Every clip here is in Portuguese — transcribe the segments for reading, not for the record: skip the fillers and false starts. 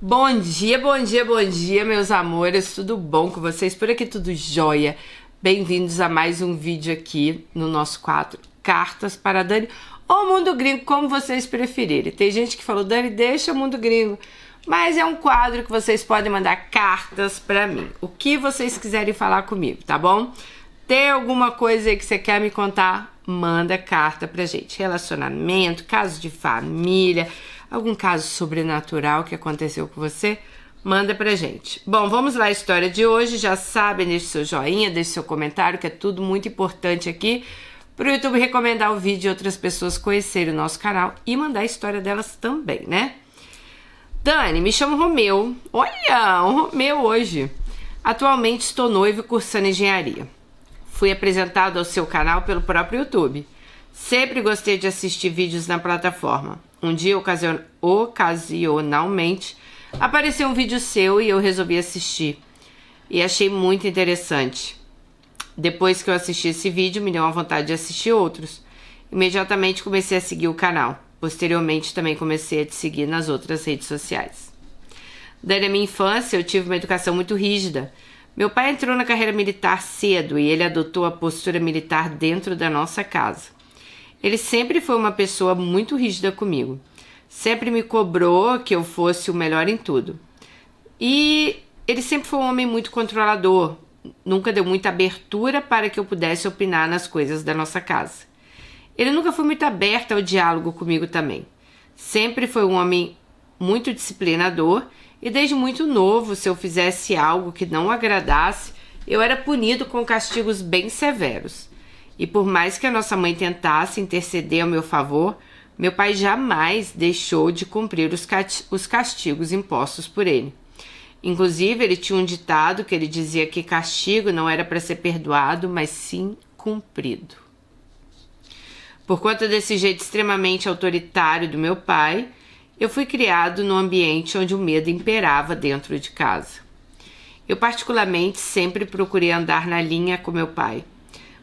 Bom dia, bom dia, bom dia, meus amores, tudo bom com vocês? Por aqui tudo jóia? Bem-vindos a mais um vídeo aqui no nosso quadro Cartas para Dani ou Mundo Gringo, como vocês preferirem. Tem gente que falou, Dani, deixa o Mundo Gringo, mas é um quadro que vocês podem mandar cartas para mim, o que vocês quiserem falar comigo, tá bom? Tem alguma coisa aí que você quer me contar? Manda carta pra gente. Relacionamento, caso de família, algum caso sobrenatural que aconteceu com você, manda pra gente. Bom, vamos lá, a história de hoje. Já sabe, deixe seu joinha, deixe seu comentário, que é tudo muito importante aqui pro YouTube recomendar o vídeo e outras pessoas conhecerem o nosso canal e mandar a história delas também, né? Dani, me chamo Romeu. Olha, um Romeu hoje. Atualmente estou noivo e cursando engenharia. Fui apresentado ao seu canal pelo próprio YouTube. Sempre gostei de assistir vídeos na plataforma. Um dia, ocasionalmente, apareceu um vídeo seu e eu resolvi assistir. E achei muito interessante. Depois que eu assisti esse vídeo, me deu uma vontade de assistir outros. Imediatamente comecei a seguir o canal. Posteriormente, também comecei a te seguir nas outras redes sociais. Desde a minha infância, eu tive uma educação muito rígida. Meu pai entrou na carreira militar cedo e ele adotou a postura militar dentro da nossa casa. Ele sempre foi uma pessoa muito rígida comigo. Sempre me cobrou que eu fosse o melhor em tudo. E ele sempre foi um homem muito controlador. Nunca deu muita abertura para que eu pudesse opinar nas coisas da nossa casa. Ele nunca foi muito aberto ao diálogo comigo também. Sempre foi um homem muito disciplinador. E desde muito novo, se eu fizesse algo que não agradasse, eu era punido com castigos bem severos. E por mais que a nossa mãe tentasse interceder ao meu favor, meu pai jamais deixou de cumprir os castigos impostos por ele. Inclusive, ele tinha um ditado que ele dizia que castigo não era para ser perdoado, mas sim cumprido. Por conta desse jeito extremamente autoritário do meu pai, eu fui criado num ambiente onde o medo imperava dentro de casa. Eu particularmente sempre procurei andar na linha com meu pai,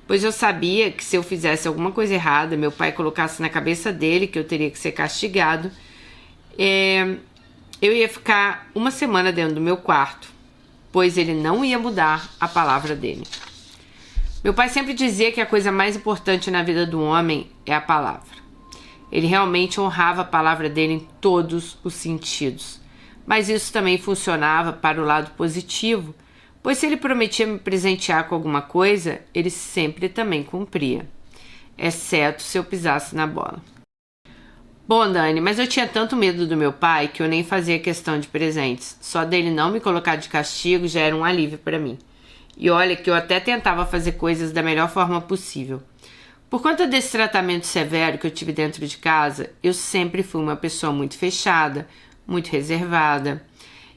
pois eu sabia que se eu fizesse alguma coisa errada, meu pai colocasse na cabeça dele que eu teria que ser castigado, eu ia ficar uma semana dentro do meu quarto, pois ele não ia mudar a palavra dele. Meu pai sempre dizia que a coisa mais importante na vida do homem é a palavra. Ele realmente honrava a palavra dele em todos os sentidos. Mas isso também funcionava para o lado positivo, pois se ele prometia me presentear com alguma coisa, ele sempre também cumpria, exceto se eu pisasse na bola. Bom, Dani, mas eu tinha tanto medo do meu pai que eu nem fazia questão de presentes. Só dele não me colocar de castigo já era um alívio para mim. E olha que eu até tentava fazer coisas da melhor forma possível. Por conta desse tratamento severo que eu tive dentro de casa, eu sempre fui uma pessoa muito fechada, muito reservada.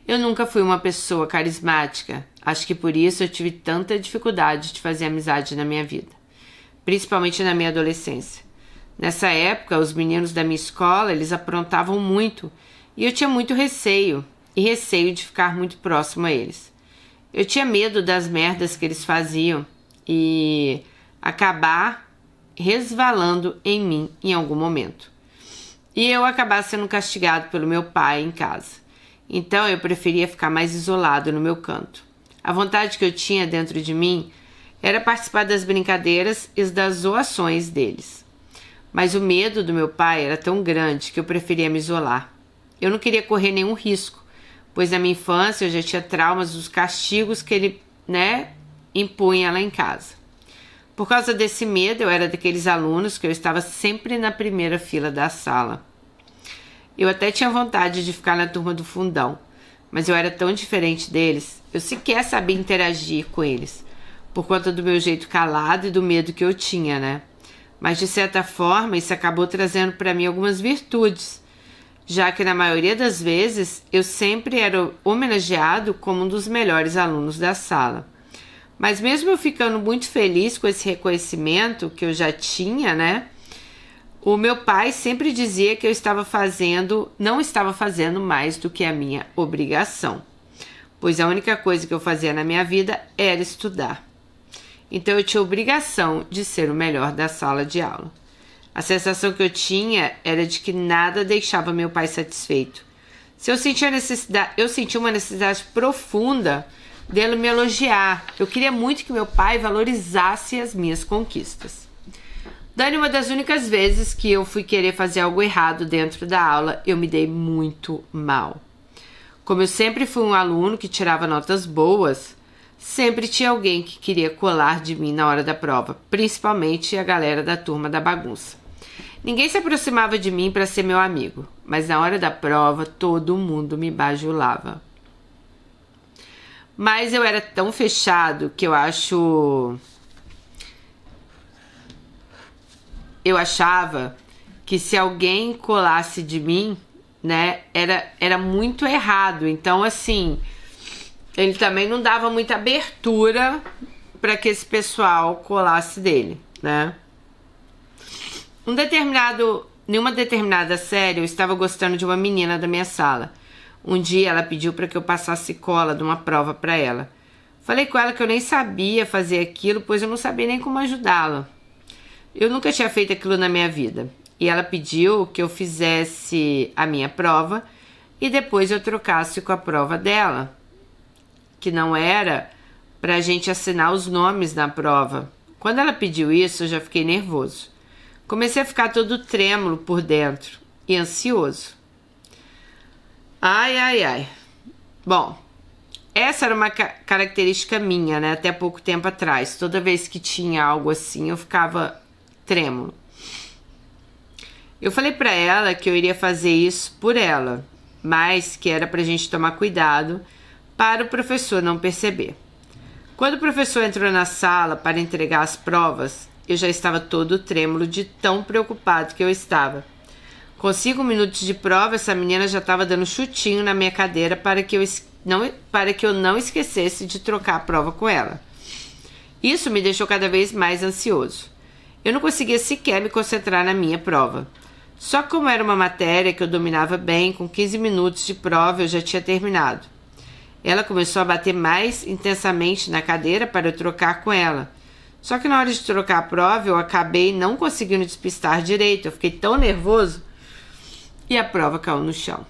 Eu nunca fui uma pessoa carismática. Acho que por isso eu tive tanta dificuldade de fazer amizade na minha vida, principalmente na minha adolescência. Nessa época, os meninos da minha escola, eles aprontavam muito e eu tinha muito receio de ficar muito próximo a eles. Eu tinha medo das merdas que eles faziam e acabar resvalando em mim em algum momento. E eu acabar sendo castigado pelo meu pai em casa. Então eu preferia ficar mais isolado no meu canto. A vontade que eu tinha dentro de mim era participar das brincadeiras e das zoações deles. Mas o medo do meu pai era tão grande que eu preferia me isolar. Eu não queria correr nenhum risco, pois na minha infância eu já tinha traumas dos castigos que ele, impunha lá em casa. Por causa desse medo, eu era daqueles alunos que eu estava sempre na primeira fila da sala. Eu até tinha vontade de ficar na turma do fundão, mas eu era tão diferente deles, eu sequer sabia interagir com eles, por conta do meu jeito calado e do medo que eu tinha, Mas de certa forma, isso acabou trazendo para mim algumas virtudes, já que na maioria das vezes eu sempre era homenageado como um dos melhores alunos da sala. Mas mesmo eu ficando muito feliz com esse reconhecimento que eu já tinha, o meu pai sempre dizia que eu não estava fazendo mais do que a minha obrigação, pois a única coisa que eu fazia na minha vida era estudar. Então eu tinha obrigação de ser o melhor da sala de aula. A sensação que eu tinha era de que nada deixava meu pai satisfeito. eu senti uma necessidade profunda dele me elogiar. Eu queria muito que meu pai valorizasse as minhas conquistas. Dani, uma das únicas vezes que eu fui querer fazer algo errado dentro da aula, eu me dei muito mal. Como eu sempre fui um aluno que tirava notas boas, sempre tinha alguém que queria colar de mim na hora da prova, principalmente a galera da turma da bagunça. Ninguém se aproximava de mim para ser meu amigo, mas na hora da prova todo mundo me bajulava. Mas eu era tão fechado que eu achava que se alguém colasse de mim, né, era muito errado. Então, assim, ele também não dava muita abertura para que esse pessoal colasse dele, né? Em uma determinada série, eu estava gostando de uma menina da minha sala. Um dia ela pediu para que eu passasse cola de uma prova para ela. Falei com ela que eu nem sabia fazer aquilo, pois eu não sabia nem como ajudá-la. Eu nunca tinha feito aquilo na minha vida. E ela pediu que eu fizesse a minha prova e depois eu trocasse com a prova dela, que não era para a gente assinar os nomes na prova. Quando ela pediu isso, eu já fiquei nervoso. Comecei a ficar todo trêmulo por dentro e ansioso. Ai, ai, ai. Bom, essa era uma característica minha, né? Até pouco tempo atrás. Toda vez que tinha algo assim, eu ficava trêmulo. Eu falei pra ela que eu iria fazer isso por ela, mas que era pra gente tomar cuidado para o professor não perceber. Quando o professor entrou na sala para entregar as provas, eu já estava todo trêmulo de tão preocupado que eu estava. Com 5 minutos de prova, essa menina já estava dando chutinho na minha cadeira para que eu não esquecesse de trocar a prova com ela. Isso me deixou cada vez mais ansioso. Eu não conseguia sequer me concentrar na minha prova. Só que como era uma matéria que eu dominava bem, com 15 minutos de prova eu já tinha terminado. Ela começou a bater mais intensamente na cadeira para eu trocar com ela. Só que na hora de trocar a prova eu acabei não conseguindo despistar direito. Eu fiquei tão nervoso e a prova caiu no chão.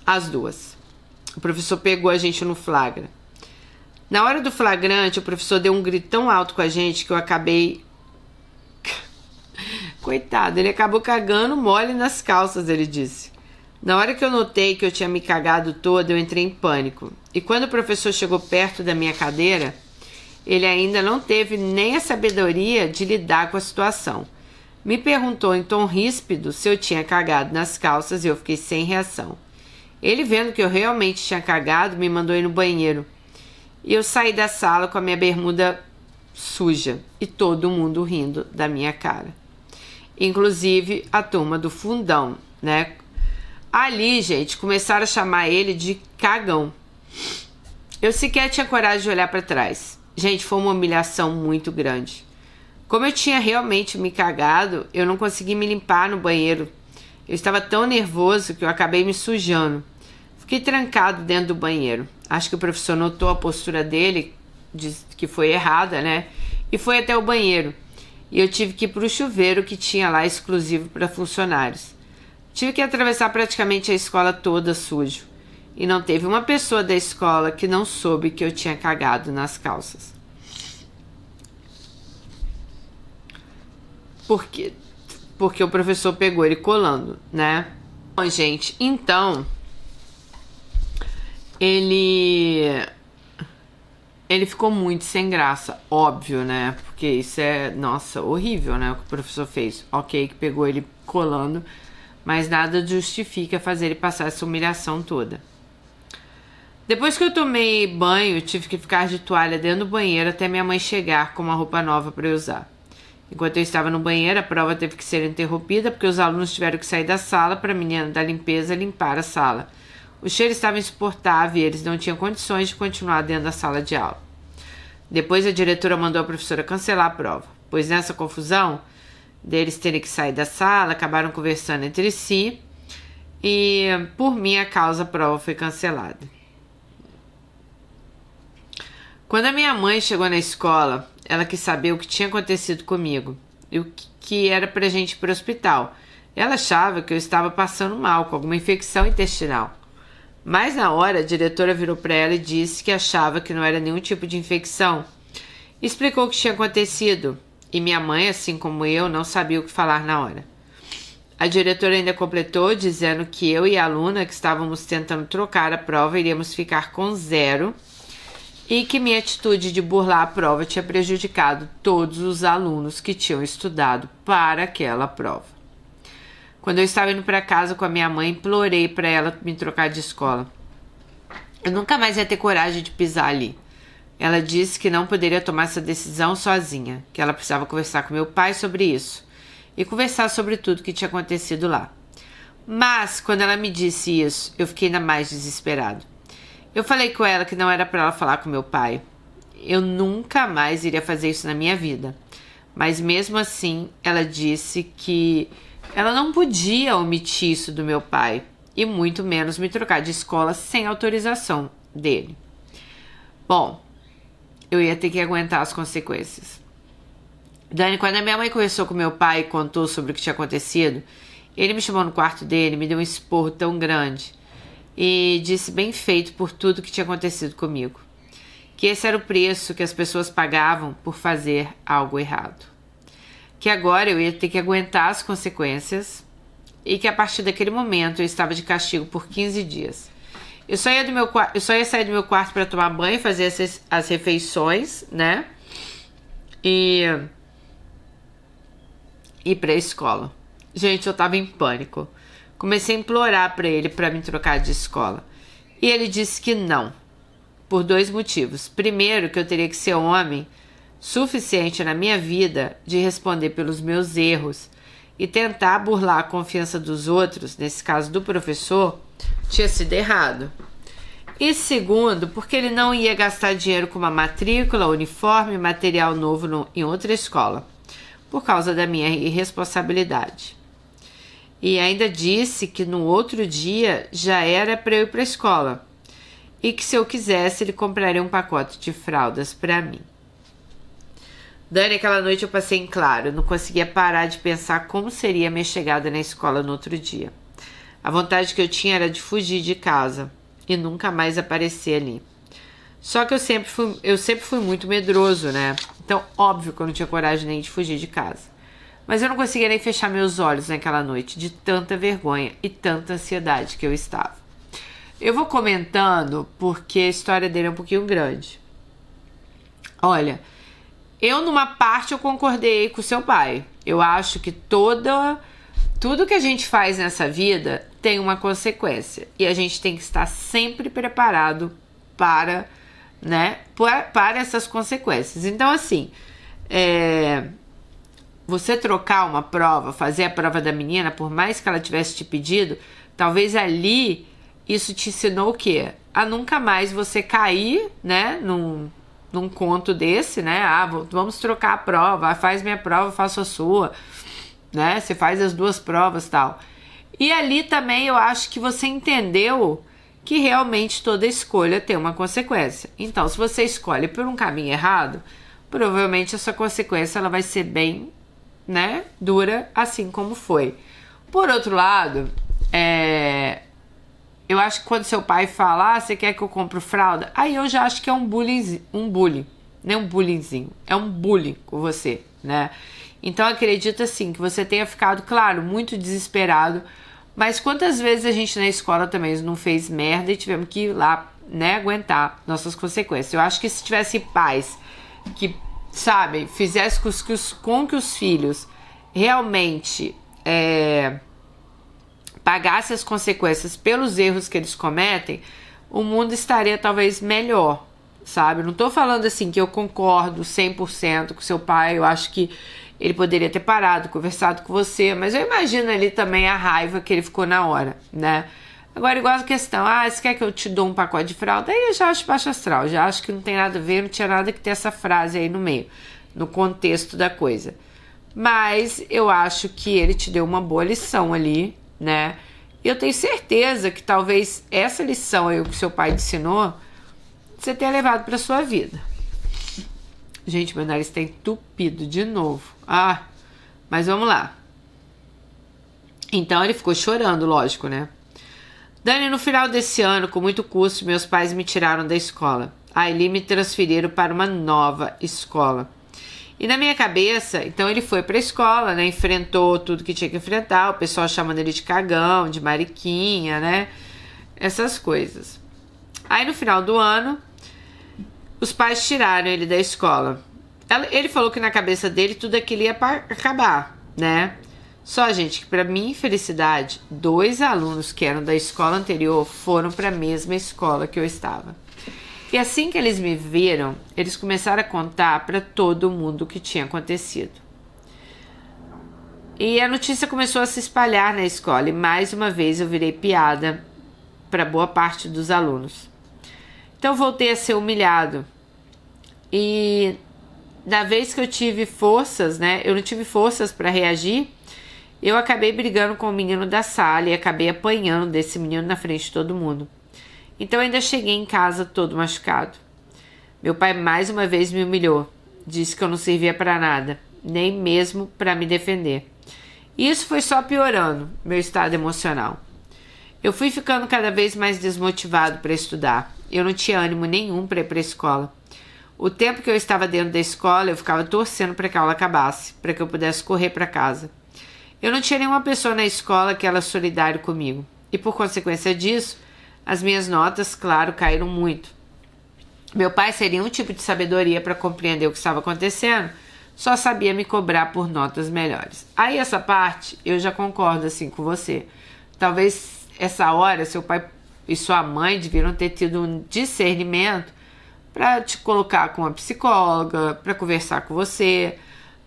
As duas. O professor pegou a gente no flagra. Na hora do flagrante, o professor deu um grito tão alto com a gente que eu acabei... Coitado, ele acabou cagando mole nas calças, ele disse. Na hora que eu notei que eu tinha me cagado todo, eu entrei em pânico. E quando o professor chegou perto da minha cadeira, ele ainda não teve nem a sabedoria de lidar com a situação. Me perguntou em tom ríspido se eu tinha cagado nas calças e eu fiquei sem reação. Ele, vendo que eu realmente tinha cagado, me mandou ir no banheiro. E eu saí da sala com a minha bermuda suja e todo mundo rindo da minha cara. Inclusive a turma do fundão, né? Ali, gente, começaram a chamar ele de cagão. Eu sequer tinha coragem de olhar para trás. Gente, foi uma humilhação muito grande. Como eu tinha realmente me cagado, eu não consegui me limpar no banheiro. Eu estava tão nervoso que eu acabei me sujando. Fiquei trancado dentro do banheiro. Acho que o professor notou a postura dele, disse que foi errada, né? E foi até o banheiro. E eu tive que ir para o chuveiro que tinha lá exclusivo para funcionários. Tive que atravessar praticamente a escola toda sujo. E não teve uma pessoa da escola que não soube que eu tinha cagado nas calças. Por quê? Porque o professor pegou ele colando, né? Bom, gente, então... Ele ficou muito sem graça, óbvio, né? Porque isso é, nossa, horrível, né? O que o professor fez. Ok, que pegou ele colando, mas nada justifica fazer ele passar essa humilhação toda. Depois que eu tomei banho, tive que ficar de toalha dentro do banheiro até minha mãe chegar com uma roupa nova para eu usar. Enquanto eu estava no banheiro, a prova teve que ser interrompida porque os alunos tiveram que sair da sala para a menina da limpeza limpar a sala. O cheiro estava insuportável e eles não tinham condições de continuar dentro da sala de aula. Depois a diretora mandou a professora cancelar a prova, pois nessa confusão deles terem que sair da sala, acabaram conversando entre si e por minha causa a prova foi cancelada. Quando a minha mãe chegou na escola, ela quis saber o que tinha acontecido comigo e o que era pra gente ir pro hospital, Ela achava que eu estava passando mal, com alguma infecção intestinal. Mas na hora, a diretora virou para ela e disse que achava que não era nenhum tipo de infecção. Explicou o que tinha acontecido, e minha mãe, assim como eu, não sabia o que falar na hora. A diretora ainda completou, dizendo que eu e a aluna que estávamos tentando trocar a prova iríamos ficar com 0 e que minha atitude de burlar a prova tinha prejudicado todos os alunos que tinham estudado para aquela prova. Quando eu estava indo para casa com a minha mãe, implorei para ela me trocar de escola. Eu nunca mais ia ter coragem de pisar ali. Ela disse que não poderia tomar essa decisão sozinha, que ela precisava conversar com meu pai sobre isso e conversar sobre tudo que tinha acontecido lá. Mas, quando ela me disse isso, eu fiquei ainda mais desesperado. Eu falei com ela que não era para ela falar com meu pai. Eu nunca mais iria fazer isso na minha vida. Mas mesmo assim, ela disse que ela não podia omitir isso do meu pai e muito menos me trocar de escola sem autorização dele. Bom, eu ia ter que aguentar as consequências. Dani, quando a minha mãe conversou com meu pai e contou sobre o que tinha acontecido, ele me chamou no quarto dele, me deu um esporro tão grande e disse bem feito por tudo que tinha acontecido comigo. Que esse era o preço que as pessoas pagavam por fazer algo errado. Que agora eu ia ter que aguentar as consequências e que a partir daquele momento eu estava de castigo por 15 dias. Eu só ia sair do meu quarto para tomar banho, fazer as refeições, né? E ir para a escola. Gente, eu estava em pânico. Comecei a implorar para ele para me trocar de escola. E ele disse que não, por 2 motivos. Primeiro, que eu teria que ser homem suficiente na minha vida de responder pelos meus erros e tentar burlar a confiança dos outros, nesse caso do professor, tinha sido errado. E segundo, porque ele não ia gastar dinheiro com uma matrícula, uniforme, material novo em outra escola, por causa da minha irresponsabilidade. E ainda disse que no outro dia já era para eu ir para a escola e que se eu quisesse ele compraria um pacote de fraldas para mim. Dani, aquela noite eu passei em claro, eu não conseguia parar de pensar como seria a minha chegada na escola no outro dia. A vontade que eu tinha era de fugir de casa e nunca mais aparecer ali. Só que eu sempre fui muito medroso, né? Então, óbvio que eu não tinha coragem nem de fugir de casa. Mas eu não conseguia nem fechar meus olhos naquela noite, de tanta vergonha e tanta ansiedade que eu estava. Eu vou comentando porque a história dele é um pouquinho grande. Olha, eu numa parte eu concordei com o seu pai. Eu acho que tudo que a gente faz nessa vida tem uma consequência. E a gente tem que estar sempre preparado para essas consequências. Então, assim, você trocar uma prova, fazer a prova da menina, por mais que ela tivesse te pedido, talvez ali isso te ensinou o quê? A nunca mais você cair, né, num conto desse, né? Vamos trocar a prova, faz minha prova, faço a sua, né? Você faz as 2 provas e tal. E ali também eu acho que você entendeu que realmente toda escolha tem uma consequência. Então, se você escolhe por um caminho errado, provavelmente essa consequência ela vai ser bem, né, dura, assim como foi. Por outro lado, eu acho que quando seu pai fala, você quer que eu compre fralda? Aí eu já acho que é um bullying, não é um bullyingzinho, é um bullying com você, né? Então acredita assim, que você tenha ficado, claro, muito desesperado, mas quantas vezes a gente na escola também não fez merda e tivemos que ir lá, né, aguentar nossas consequências. Eu acho que se tivesse pais que, sabe, fizesse com que os filhos realmente pagassem as consequências pelos erros que eles cometem, o mundo estaria talvez melhor, sabe? Não tô falando assim que eu concordo 100% com seu pai, eu acho que ele poderia ter parado, conversado com você, mas eu imagino ali também a raiva que ele ficou na hora, né? Agora, igual a questão, você quer que eu te dou um pacote de fralda? Aí eu já acho baixo astral, já acho que não tem nada a ver, não tinha nada que ter essa frase aí no meio, no contexto da coisa. Mas eu acho que ele te deu uma boa lição ali, né? E eu tenho certeza que talvez essa lição aí que seu pai te ensinou, você tenha levado para sua vida. Gente, meu nariz está entupido de novo. Mas vamos lá. Então ele ficou chorando, lógico, né? Dani, no final desse ano, com muito custo, meus pais me tiraram da escola. Aí me transferiram para uma nova escola. E na minha cabeça, então ele foi para a escola, né? Enfrentou tudo que tinha que enfrentar. O pessoal chamando ele de cagão, de mariquinha, né? Essas coisas. Aí no final do ano, os pais tiraram ele da escola. Ele falou que na cabeça dele tudo aquilo ia acabar, né? Só, gente, que para minha infelicidade, 2 alunos que eram da escola anterior foram para a mesma escola que eu estava. E assim que eles me viram, eles começaram a contar para todo mundo o que tinha acontecido. E a notícia começou a se espalhar na escola e mais uma vez eu virei piada para boa parte dos alunos. Então voltei a ser humilhado. E da vez que eu tive forças, né? Eu não tive forças para reagir. Eu acabei brigando com o menino da sala e acabei apanhando desse menino na frente de todo mundo. Então ainda cheguei em casa todo machucado. Meu pai mais uma vez me humilhou. Disse que eu não servia para nada, nem mesmo para me defender. E isso foi só piorando meu estado emocional. Eu fui ficando cada vez mais desmotivado para estudar. Eu não tinha ânimo nenhum para ir para a escola. O tempo que eu estava dentro da escola, eu ficava torcendo para que a aula acabasse, para que eu pudesse correr para casa. Eu não tinha nenhuma pessoa na escola que era solidária comigo. E por consequência disso, as minhas notas, claro, caíram muito. Meu pai seria um tipo de sabedoria para compreender o que estava acontecendo, só sabia me cobrar por notas melhores. Aí essa parte, eu já concordo assim com você. Talvez essa hora, seu pai e sua mãe deviam ter tido um discernimento para te colocar com uma psicóloga, para conversar com você,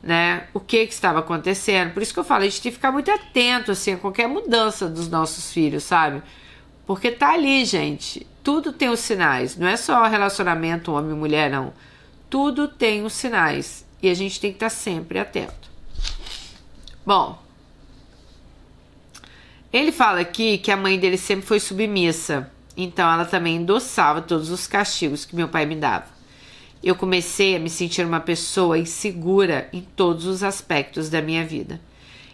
né? O que estava acontecendo. Por isso que eu falei, a gente tem que ficar muito atento assim, a qualquer mudança dos nossos filhos, sabe? Porque tá ali, gente. Tudo tem os sinais. Não é só relacionamento homem e mulher, não. Tudo tem os sinais. E a gente tem que estar sempre atento. Bom, ele fala aqui que a mãe dele sempre foi submissa. Então ela também endossava todos os castigos que meu pai me dava. Eu comecei a me sentir uma pessoa insegura em todos os aspectos da minha vida.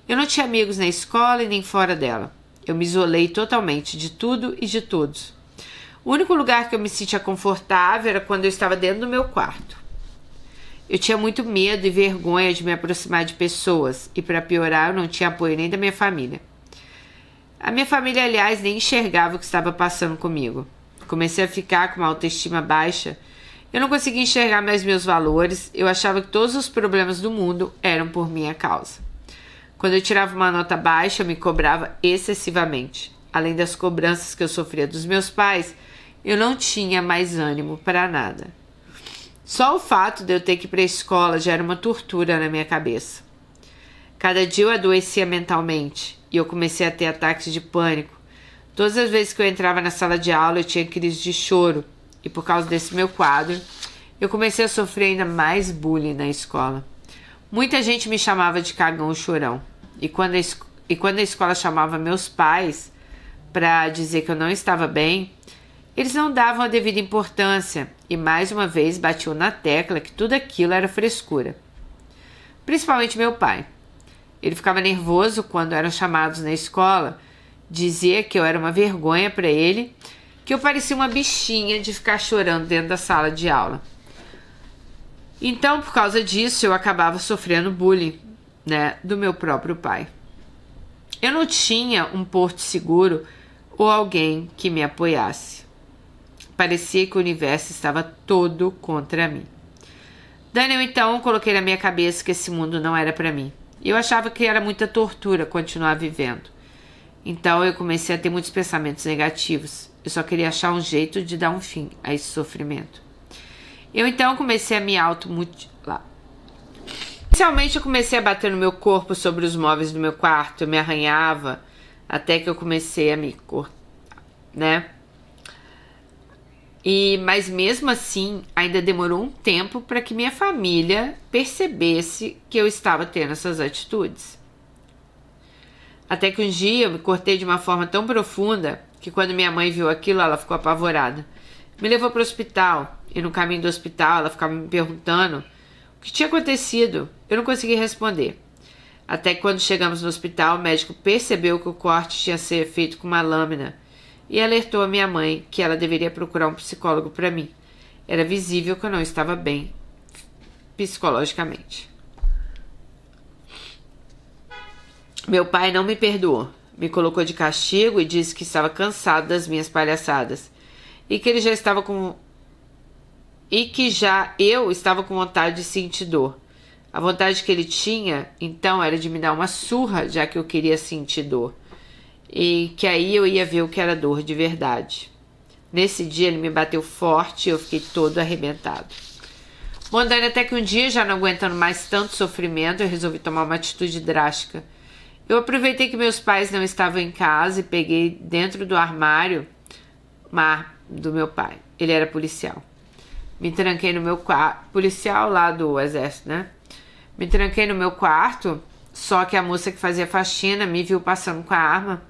Eu não tinha amigos na escola e nem fora dela. Eu me isolei totalmente de tudo e de todos. O único lugar que eu me sentia confortável era quando eu estava dentro do meu quarto. Eu tinha muito medo e vergonha de me aproximar de pessoas e, para piorar, eu não tinha apoio nem da minha família. A minha família, aliás, nem enxergava o que estava passando comigo. Comecei a ficar com uma autoestima baixa. Eu não conseguia enxergar mais meus valores. Eu achava que todos os problemas do mundo eram por minha causa. Quando eu tirava uma nota baixa, eu me cobrava excessivamente. Além das cobranças que eu sofria dos meus pais, eu não tinha mais ânimo para nada. Só o fato de eu ter que ir para a escola já era uma tortura na minha cabeça. Cada dia eu adoecia mentalmente e eu comecei a ter ataques de pânico. Todas as vezes que eu entrava na sala de aula, eu tinha crise de choro. E por causa desse meu quadro, eu comecei a sofrer ainda mais bullying na escola. Muita gente me chamava de cagão chorão. E quando a escola chamava meus pais para dizer que eu não estava bem, eles não davam a devida importância e mais uma vez batiam na tecla que tudo aquilo era frescura. Principalmente meu pai. Ele ficava nervoso quando eram chamados na escola, dizia que eu era uma vergonha para ele, que eu parecia uma bichinha de ficar chorando dentro da sala de aula. Então, por causa disso, eu acabava sofrendo bullying, né, do meu próprio pai. Eu não tinha um porto seguro ou alguém que me apoiasse. Parecia que o universo estava todo contra mim. Dani, eu então coloquei na minha cabeça que esse mundo não era para mim. Eu achava que era muita tortura continuar vivendo. Então eu comecei a ter muitos pensamentos negativos. Eu só queria achar um jeito de dar um fim a esse sofrimento. Eu então comecei a me automutilar. Inicialmente eu comecei a bater no meu corpo sobre os móveis do meu quarto, eu me arranhava, até que eu comecei a me cortar, né? Mas mesmo assim, ainda demorou um tempo para que minha família percebesse que eu estava tendo essas atitudes. Até que um dia eu me cortei de uma forma tão profunda que quando minha mãe viu aquilo, ela ficou apavorada. Me levou para o hospital e no caminho do hospital ela ficava me perguntando o que tinha acontecido. Eu não consegui responder. Até que quando chegamos no hospital, o médico percebeu que o corte tinha sido feito com uma lâmina e alertou a minha mãe que ela deveria procurar um psicólogo para mim. Era visível que eu não estava bem psicologicamente. Meu pai não me perdoou. Me colocou de castigo e disse que estava cansado das minhas palhaçadas e que ele já estava com eu estava com vontade de sentir dor. A vontade que ele tinha, então, era de me dar uma surra, já que eu queria sentir dor. E que aí eu ia ver o que era dor de verdade. Nesse dia ele me bateu forte e eu fiquei todo arrebentado. Bom, Dani, até que um dia, já não aguentando mais tanto sofrimento, eu resolvi tomar uma atitude drástica. Eu aproveitei que meus pais não estavam em casa e peguei dentro do armário do meu pai. Ele era policial. Me tranquei no meu quarto, policial lá do exército, né? Me tranquei no meu quarto, só que a moça que fazia faxina me viu passando com a arma.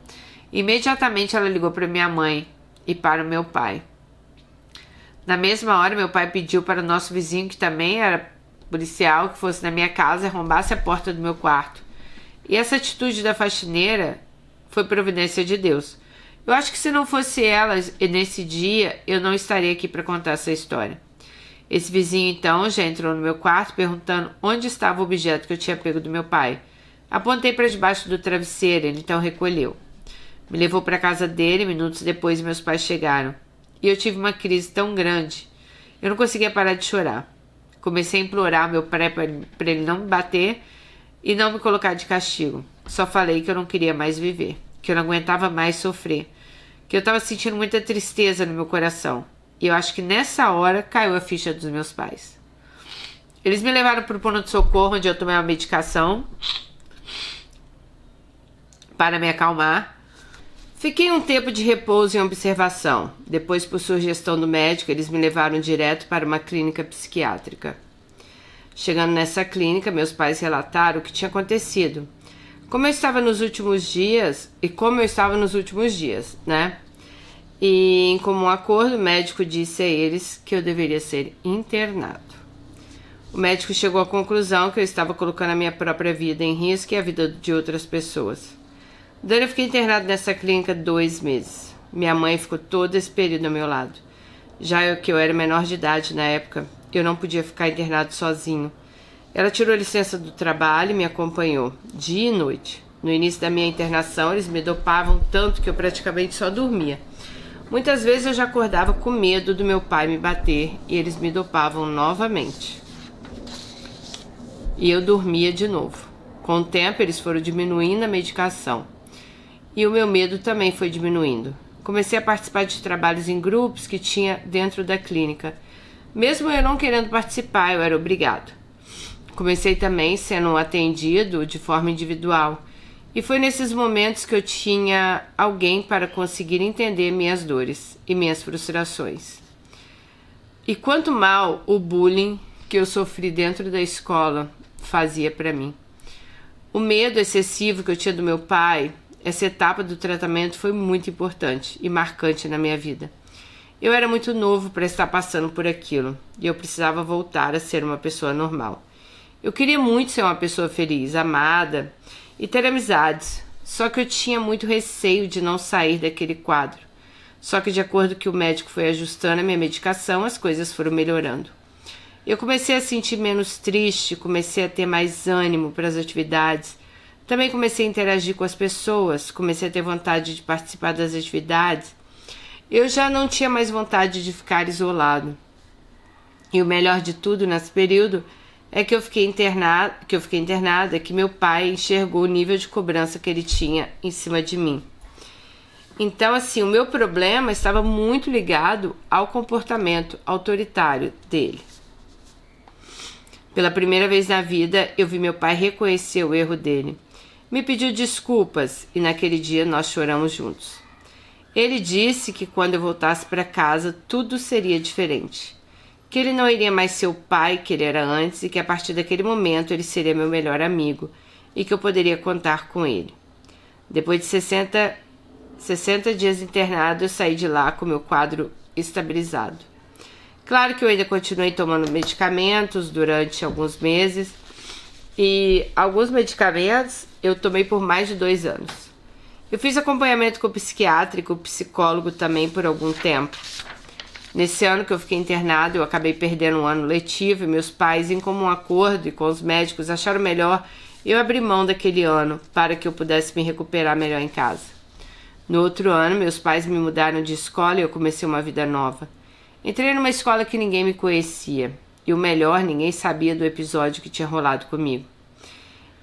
Imediatamente ela ligou para minha mãe e para o meu pai. Na mesma hora, meu pai pediu para o nosso vizinho, que também era policial, que fosse na minha casa e arrombasse a porta do meu quarto. E essa atitude da faxineira foi providência de Deus. Eu acho que se não fosse ela nesse dia, eu não estaria aqui para contar essa história. Esse vizinho, então, já entrou no meu quarto perguntando onde estava o objeto que eu tinha pego do meu pai. Apontei para debaixo do travesseiro, ele então recolheu. Me levou para a casa dele, minutos depois meus pais chegaram. E eu tive uma crise tão grande. Eu não conseguia parar de chorar. Comecei a implorar meu pai para ele não me bater e não me colocar de castigo. Só falei que eu não queria mais viver, que eu não aguentava mais sofrer, que eu estava sentindo muita tristeza no meu coração. E eu acho que nessa hora caiu a ficha dos meus pais. Eles me levaram para o pronto-socorro, onde eu tomei uma medicação para me acalmar. Fiquei um tempo de repouso em observação. Depois, por sugestão do médico, eles me levaram direto para uma clínica psiquiátrica. Chegando nessa clínica, meus pais relataram o que tinha acontecido. Como eu estava nos últimos dias, né? E, em comum acordo, o médico disse a eles que eu deveria ser internado. O médico chegou à conclusão que eu estava colocando a minha própria vida em risco e a vida de outras pessoas. Daí eu fiquei internado nessa clínica 2 meses. Minha mãe ficou todo esse período ao meu lado. Já que eu era menor de idade na época, eu não podia ficar internado sozinho. Ela tirou licença do trabalho e me acompanhou, dia e noite. No início da minha internação, eles me dopavam tanto que eu praticamente só dormia. Muitas vezes eu já acordava com medo do meu pai me bater e eles me dopavam novamente. E eu dormia de novo. Com o tempo, eles foram diminuindo a medicação. E o meu medo também foi diminuindo. Comecei a participar de trabalhos em grupos que tinha dentro da clínica. Mesmo eu não querendo participar, eu era obrigado. Comecei também sendo atendido de forma individual. E foi nesses momentos que eu tinha alguém para conseguir entender minhas dores e minhas frustrações. E quanto mal o bullying que eu sofri dentro da escola fazia para mim. O medo excessivo que eu tinha do meu pai, essa etapa do tratamento foi muito importante e marcante na minha vida. Eu era muito novo para estar passando por aquilo e eu precisava voltar a ser uma pessoa normal. Eu queria muito ser uma pessoa feliz, amada e ter amizades, só que eu tinha muito receio de não sair daquele quadro. Só que de acordo com que o médico foi ajustando a minha medicação, as coisas foram melhorando. Eu comecei a sentir menos triste, comecei a ter mais ânimo para as atividades. Também comecei a interagir com as pessoas, comecei a ter vontade de participar das atividades. Eu já não tinha mais vontade de ficar isolado. E o melhor de tudo nesse período é que eu fiquei internada, que meu pai enxergou o nível de cobrança que ele tinha em cima de mim. Então, assim, o meu problema estava muito ligado ao comportamento autoritário dele. Pela primeira vez na vida, eu vi meu pai reconhecer o erro dele. Me pediu desculpas e naquele dia nós choramos juntos. Ele disse que quando eu voltasse para casa, tudo seria diferente. Que ele não iria mais ser o pai que ele era antes e que a partir daquele momento ele seria meu melhor amigo e que eu poderia contar com ele. Depois de 60 dias internado, eu saí de lá com meu quadro estabilizado. Claro que eu ainda continuei tomando medicamentos durante alguns meses E alguns medicamentos eu tomei por mais de 2 anos. Eu fiz acompanhamento com o psiquiátrico, psicólogo também por algum tempo. Nesse ano que eu fiquei internada, eu acabei perdendo um ano letivo e meus pais, em comum acordo e com os médicos, acharam melhor eu abrir mão daquele ano para que eu pudesse me recuperar melhor em casa. No outro ano, meus pais me mudaram de escola e eu comecei uma vida nova. Entrei numa escola que ninguém me conhecia. E o melhor, ninguém sabia do episódio que tinha rolado comigo.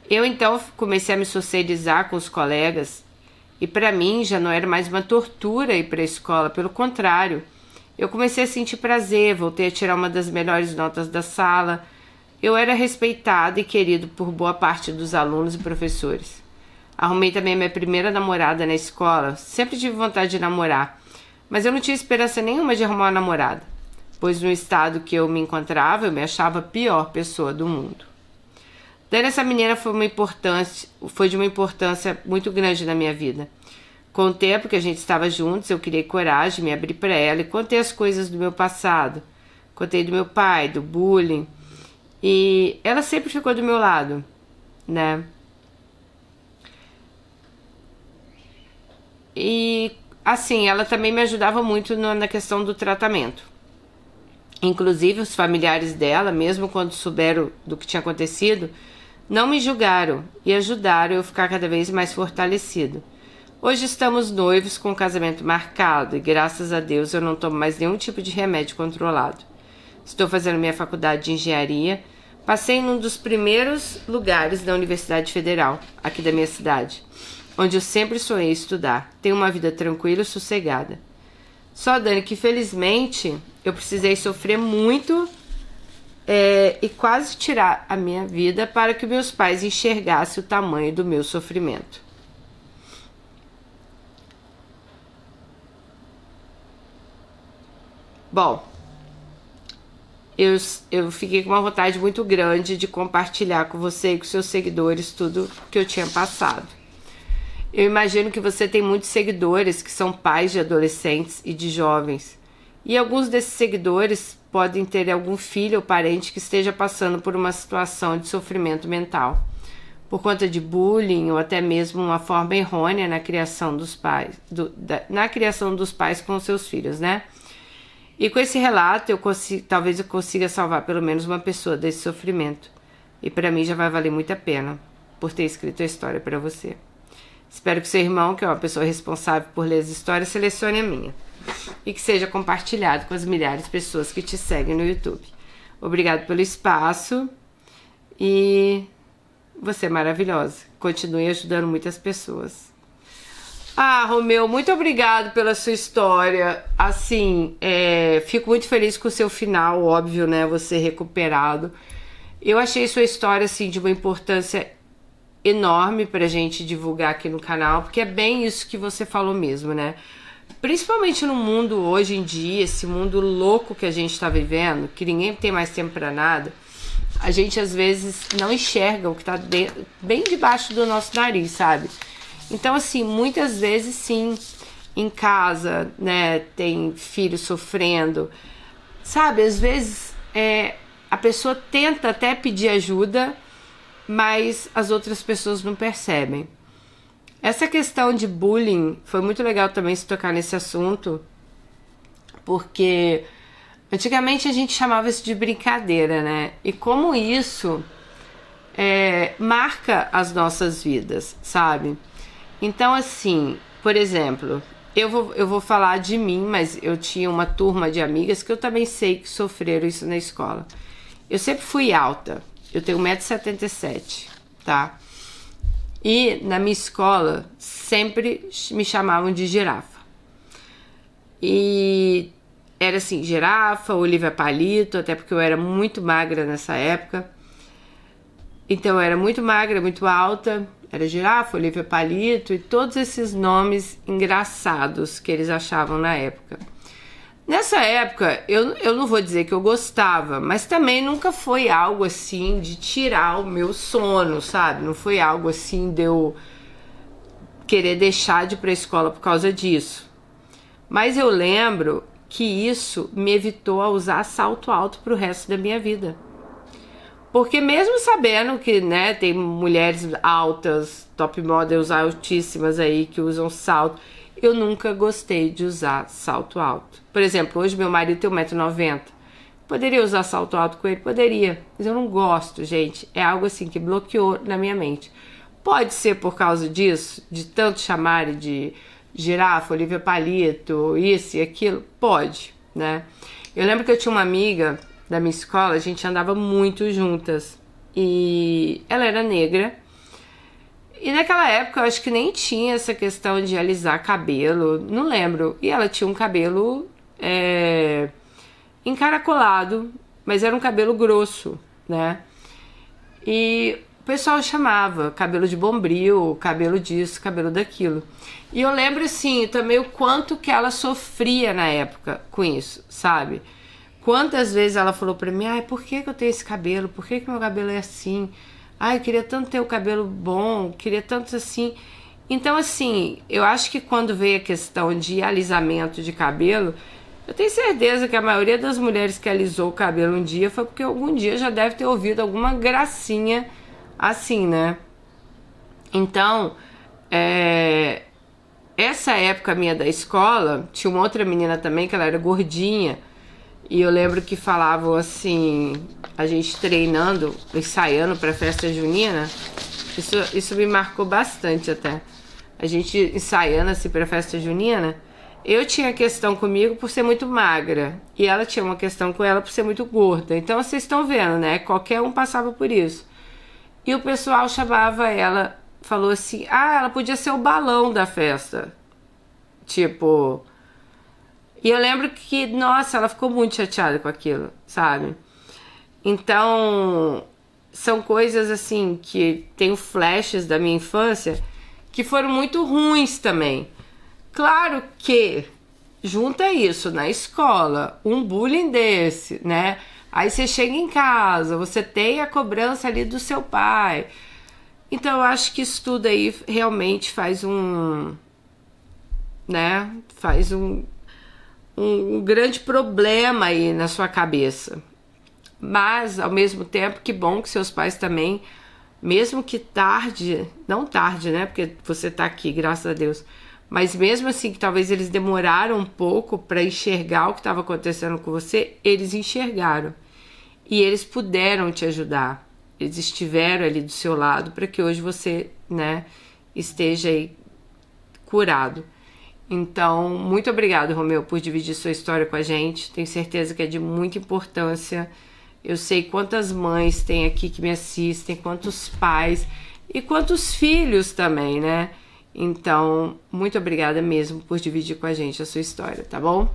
Eu então comecei a me socializar com os colegas e para mim já não era mais uma tortura ir para a escola, pelo contrário. Eu comecei a sentir prazer, voltei a tirar uma das melhores notas da sala. Eu era respeitado e querido por boa parte dos alunos e professores. Arrumei também minha primeira namorada na escola. Sempre tive vontade de namorar, mas eu não tinha esperança nenhuma de arrumar uma namorada, pois no estado que eu me encontrava, eu me achava a pior pessoa do mundo. Daí essa menina foi de uma importância muito grande na minha vida. Com o tempo que a gente estava juntos, eu criei coragem, me abri para ela e contei as coisas do meu passado. Contei do meu pai, do bullying. E ela sempre ficou do meu lado, né? E assim, ela também me ajudava muito na questão do tratamento. Inclusive, os familiares dela, mesmo quando souberam do que tinha acontecido, não me julgaram e ajudaram eu a ficar cada vez mais fortalecido. Hoje estamos noivos com o casamento marcado e graças a Deus eu não tomo mais nenhum tipo de remédio controlado. Estou fazendo minha faculdade de engenharia. Passei em um dos primeiros lugares da Universidade Federal, aqui da minha cidade, onde eu sempre sonhei estudar. Tenho uma vida tranquila e sossegada. Só, Dani, que felizmente eu precisei sofrer muito e quase tirar a minha vida para que meus pais enxergassem o tamanho do meu sofrimento. Bom, eu fiquei com uma vontade muito grande de compartilhar com você e com seus seguidores tudo que eu tinha passado. Eu imagino que você tem muitos seguidores que são pais de adolescentes e de jovens. E alguns desses seguidores podem ter algum filho ou parente que esteja passando por uma situação de sofrimento mental, por conta de bullying ou até mesmo uma forma errônea na criação dos pais, na criação dos pais com os seus filhos, né? E com esse relato, talvez eu consiga salvar pelo menos uma pessoa desse sofrimento. E para mim já vai valer muito a pena por ter escrito a história para você. Espero que seu irmão, que é uma pessoa responsável por ler as histórias, selecione a minha. E que seja compartilhado com as milhares de pessoas que te seguem no YouTube. Obrigado pelo espaço e você é maravilhosa. Continue ajudando muitas pessoas. Ah, Romeu, muito obrigado pela sua história. Assim, fico muito feliz com o seu final, óbvio, né? Você recuperado. Eu achei sua história, assim, de uma importância enorme pra gente divulgar aqui no canal, porque é bem isso que você falou mesmo, né? Principalmente no mundo hoje em dia, esse mundo louco que a gente tá vivendo, que ninguém tem mais tempo pra nada, a gente às vezes não enxerga o que tá bem debaixo do nosso nariz, sabe? Então, assim, muitas vezes, sim, em casa, né, tem filho sofrendo, sabe? Às vezes a pessoa tenta até pedir ajuda, mas as outras pessoas não percebem. Essa questão de bullying, foi muito legal também se tocar nesse assunto, porque antigamente a gente chamava isso de brincadeira, né? E como isso marca as nossas vidas, sabe? Então, assim, por exemplo, eu vou falar de mim, mas eu tinha uma turma de amigas que eu também sei que sofreram isso na escola. Eu sempre fui alta, eu tenho 1,77 m, tá? E na minha escola sempre me chamavam de girafa. E era assim, girafa, Olivia Palito, até porque eu era muito magra nessa época. Então eu era muito magra, muito alta. Era girafa, Olivia Palito e todos esses nomes engraçados que eles achavam na época. Nessa época, eu não vou dizer que eu gostava, mas também nunca foi algo assim de tirar o meu sono, sabe? Não foi algo assim de eu querer deixar de ir pra escola por causa disso. Mas eu lembro que isso me evitou a usar salto alto pro resto da minha vida. Porque mesmo sabendo que, né, tem mulheres altas, top models altíssimas aí que usam salto, eu nunca gostei de usar salto alto. Por exemplo, hoje meu marido tem 1,90 m. Poderia usar salto alto com ele? Poderia. Mas eu não gosto, gente. É algo assim que bloqueou na minha mente. Pode ser por causa disso, de tanto chamarem de girafa, Olivia Palito, isso e aquilo? Pode, né? Eu lembro que eu tinha uma amiga da minha escola, a gente andava muito juntas. E ela era negra. E naquela época eu acho que nem tinha essa questão de alisar cabelo, não lembro. E ela tinha um cabelo encaracolado, mas era um cabelo grosso, né? E o pessoal chamava cabelo de bombril, cabelo disso, cabelo daquilo. E eu lembro assim também o quanto que ela sofria na época com isso, sabe? Quantas vezes ela falou pra mim, ai, por que eu tenho esse cabelo? Por que meu cabelo é assim? Ai, eu queria tanto ter o cabelo bom, queria tanto assim. Então, assim, eu acho que quando veio a questão de alisamento de cabelo, eu tenho certeza que a maioria das mulheres que alisou o cabelo um dia foi porque algum dia já deve ter ouvido alguma gracinha assim, né? Então, essa época minha da escola, tinha uma outra menina também que ela era gordinha. E eu lembro que falavam assim, a gente treinando, ensaiando pra festa junina. Isso me marcou bastante até. A gente ensaiando assim pra festa junina. Eu tinha questão comigo por ser muito magra. E ela tinha uma questão com ela por ser muito gorda. Então vocês estão vendo, né? Qualquer um passava por isso. E o pessoal chamava ela, falou assim, ah, ela podia ser o balão da festa. Tipo... E eu lembro que, nossa, ela ficou muito chateada com aquilo, sabe? Então, são coisas assim que tenho flashes da minha infância que foram muito ruins também. Claro que junta isso na escola, um bullying desse, né? Aí você chega em casa, você tem a cobrança ali do seu pai. Então, eu acho que isso tudo aí realmente faz um grande problema aí na sua cabeça. Mas, ao mesmo tempo, que bom que seus pais também, mesmo que tarde, não tarde, né? Porque você tá aqui, graças a Deus. Mas mesmo assim, que talvez eles demoraram um pouco para enxergar o que estava acontecendo com você, eles enxergaram. E eles puderam te ajudar. Eles estiveram ali do seu lado para que hoje você, né, esteja aí curado. Então, muito obrigado, Romeu, por dividir sua história com a gente. Tenho certeza que é de muita importância. Eu sei quantas mães tem aqui que me assistem, quantos pais e quantos filhos também, né? Então, muito obrigada mesmo por dividir com a gente a sua história, tá bom?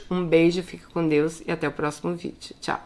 Um beijo, fica com Deus e até o próximo vídeo. Tchau!